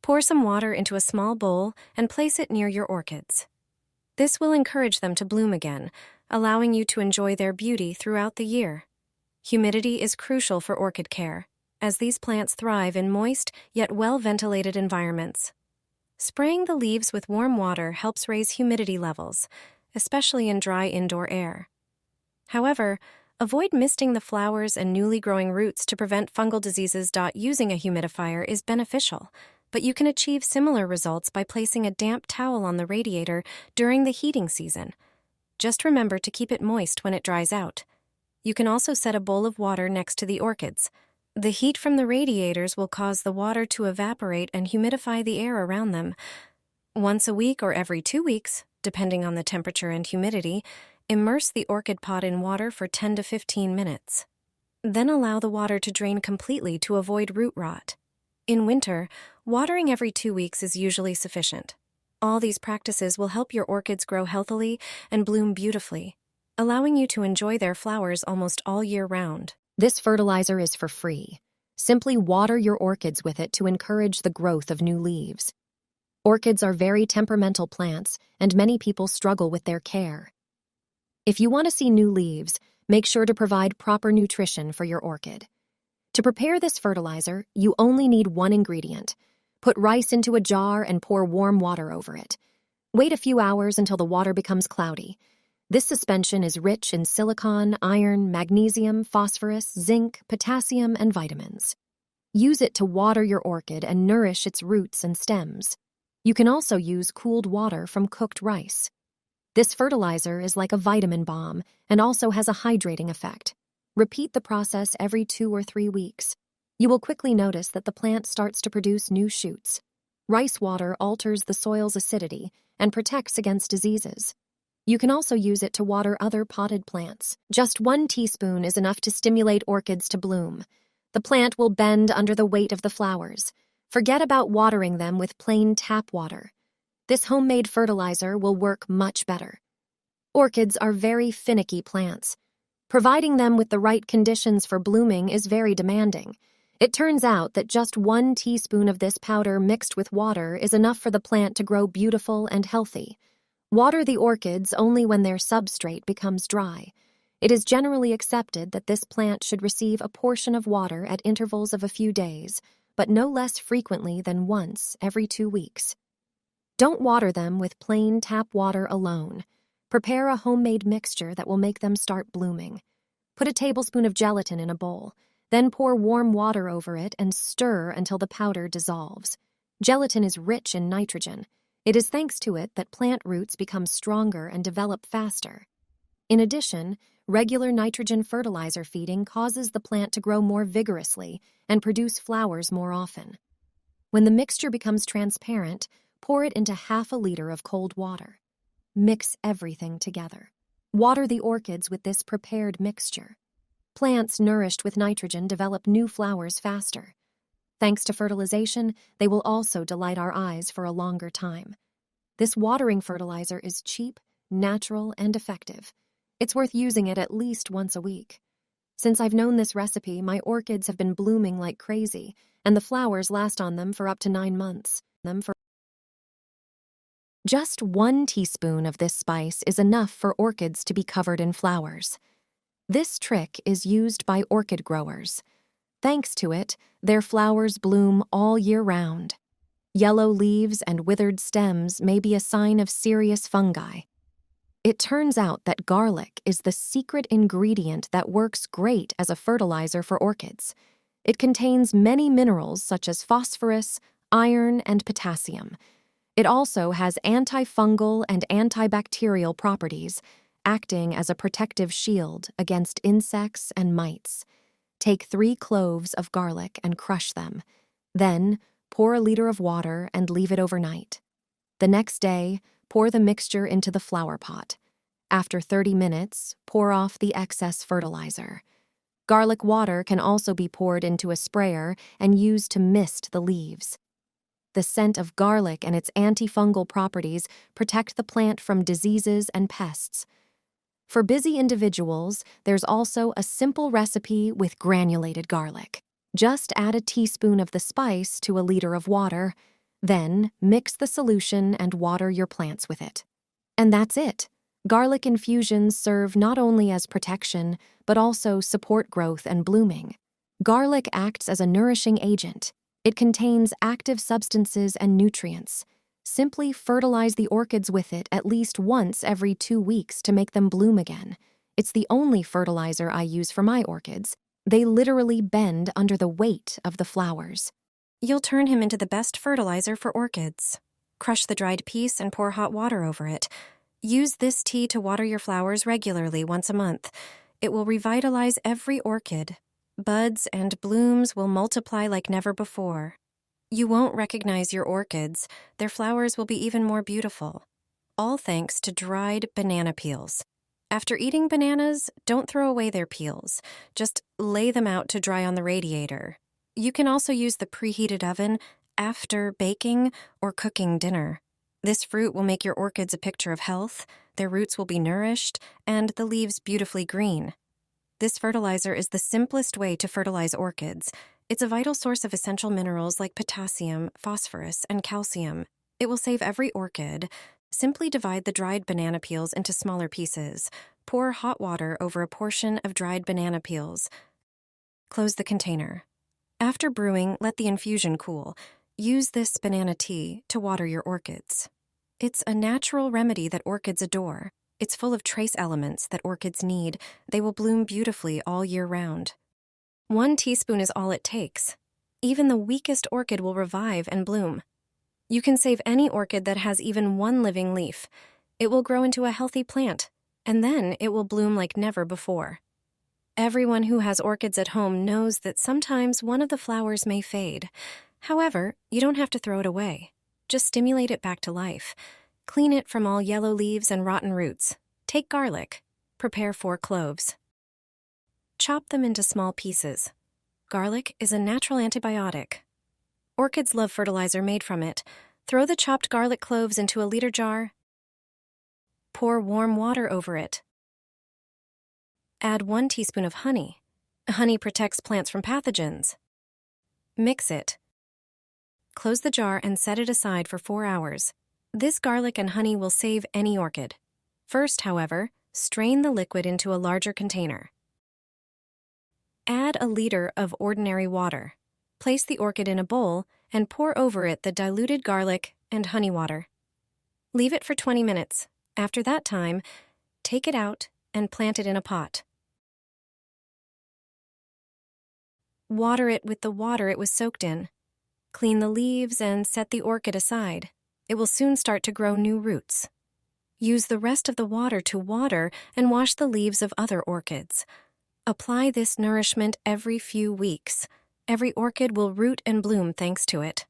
Pour some water into a small bowl and place it near your orchids. This will encourage them to bloom again, allowing you to enjoy their beauty throughout the year. Humidity is crucial for orchid care, as these plants thrive in moist yet well-ventilated environments. Spraying the leaves with warm water helps raise humidity levels, especially in dry indoor air. However, avoid misting the flowers and newly growing roots to prevent fungal diseases. Using a humidifier is beneficial, but you can achieve similar results by placing a damp towel on the radiator during the heating season. Just remember to keep it moist when it dries out. You can also set a bowl of water next to the orchids. The heat from the radiators will cause the water to evaporate and humidify the air around them. Once a week or every 2 weeks, depending on the temperature and humidity, immerse the orchid pot in water for 10 to 15 minutes. Then allow the water to drain completely to avoid root rot. In winter, watering every 2 weeks is usually sufficient. All these practices will help your orchids grow healthily and bloom beautifully, allowing you to enjoy their flowers almost all year round. This fertilizer is for free. Simply water your orchids with it to encourage the growth of new leaves. Orchids are very temperamental plants, and many people struggle with their care. If you want to see new leaves, make sure to provide proper nutrition for your orchid. To prepare this fertilizer, you only need one ingredient. Put rice into a jar and pour warm water over it. Wait a few hours until the water becomes cloudy. This suspension is rich in silicon, iron, magnesium, phosphorus, zinc, potassium, and vitamins. Use it to water your orchid and nourish its roots and stems. You can also use cooled water from cooked rice. This fertilizer is like a vitamin bomb and also has a hydrating effect. Repeat the process every 2 or 3 weeks. You will quickly notice that the plant starts to produce new shoots. Rice water alters the soil's acidity and protects against diseases. You can also use it to water other potted plants. Just 1 teaspoon is enough to stimulate orchids to bloom. The plant will bend under the weight of the flowers. Forget about watering them with plain tap water. This homemade fertilizer will work much better. Orchids are very finicky plants. Providing them with the right conditions for blooming is very demanding. It turns out that just 1 teaspoon of this powder mixed with water is enough for the plant to grow beautiful and healthy. Water the orchids only when their substrate becomes dry. It is generally accepted that this plant should receive a portion of water at intervals of a few days, but no less frequently than once every 2 weeks. Don't water them with plain tap water alone. Prepare a homemade mixture that will make them start blooming. Put a tablespoon of gelatin in a bowl, then pour warm water over it and stir until the powder dissolves. Gelatin is rich in nitrogen. It is thanks to it that plant roots become stronger and develop faster. In addition, regular nitrogen fertilizer feeding causes the plant to grow more vigorously and produce flowers more often. When the mixture becomes transparent, pour it into half a liter of cold water. Mix everything together. Water the orchids with this prepared mixture. Plants nourished with nitrogen develop new flowers faster. Thanks to fertilization, they will also delight our eyes for a longer time. This watering fertilizer is cheap, natural, and effective. It's worth using it at least once a week. Since I've known this recipe, my orchids have been blooming like crazy, and the flowers last on them for up to 9 months. Just 1 teaspoon of this spice is enough for orchids to be covered in flowers. This trick is used by orchid growers. Thanks to it, their flowers bloom all year round. Yellow leaves and withered stems may be a sign of serious fungi. It turns out that garlic is the secret ingredient that works great as a fertilizer for orchids. It contains many minerals such as phosphorus, iron, and potassium. It also has antifungal and antibacterial properties, acting as a protective shield against insects and mites. Take 3 cloves of garlic and crush them. Then, pour a liter of water and leave it overnight. The next day, pour the mixture into the flower pot. After 30 minutes, pour off the excess fertilizer. Garlic water can also be poured into a sprayer and used to mist the leaves. The scent of garlic and its antifungal properties protect the plant from diseases and pests. For busy individuals, there's also a simple recipe with granulated garlic. Just add a teaspoon of the spice to a liter of water. Then, mix the solution and water your plants with it. And that's it. Garlic infusions serve not only as protection, but also support growth and blooming. Garlic acts as a nourishing agent. It contains active substances and nutrients. Simply fertilize the orchids with it at least once every 2 weeks to make them bloom again. It's the only fertilizer I use for my orchids. They literally bend under the weight of the flowers. You'll turn him into the best fertilizer for orchids. Crush the dried piece and pour hot water over it. Use this tea to water your flowers regularly once a month. It will revitalize every orchid. Buds and blooms will multiply like never before. You won't recognize your orchids. Their flowers will be even more beautiful. All thanks to dried banana peels. After eating bananas, don't throw away their peels. Just lay them out to dry on the radiator. You can also use the preheated oven after baking or cooking dinner. This fruit will make your orchids a picture of health, their roots will be nourished, and the leaves beautifully green. This fertilizer is the simplest way to fertilize orchids. It's a vital source of essential minerals like potassium, phosphorus, and calcium. It will save every orchid. Simply divide the dried banana peels into smaller pieces. Pour hot water over a portion of dried banana peels. Close the container. After brewing, let the infusion cool. Use this banana tea to water your orchids. It's a natural remedy that orchids adore. It's full of trace elements that orchids need. They will bloom beautifully all year round. 1 teaspoon is all it takes. Even the weakest orchid will revive and bloom. You can save any orchid that has even 1 living leaf. It will grow into a healthy plant, and then it will bloom like never before. Everyone who has orchids at home knows that sometimes one of the flowers may fade. However, you don't have to throw it away. Just stimulate it back to life. Clean it from all yellow leaves and rotten roots. Take garlic. Prepare 4 cloves. Chop them into small pieces. Garlic is a natural antibiotic. Orchids love fertilizer made from it. Throw the chopped garlic cloves into a liter jar. Pour warm water over it. Add 1 teaspoon of honey. Honey protects plants from pathogens. Mix it. Close the jar and set it aside for 4 hours. This garlic and honey will save any orchid. First, however, strain the liquid into a larger container. Add a liter of ordinary water. Place the orchid in a bowl and pour over it the diluted garlic and honey water. Leave it for 20 minutes. After that time, take it out and plant it in a pot. Water it with the water it was soaked in. Clean the leaves and set the orchid aside. It will soon start to grow new roots. Use the rest of the water to water and wash the leaves of other orchids. Apply this nourishment every few weeks. Every orchid will root and bloom thanks to it.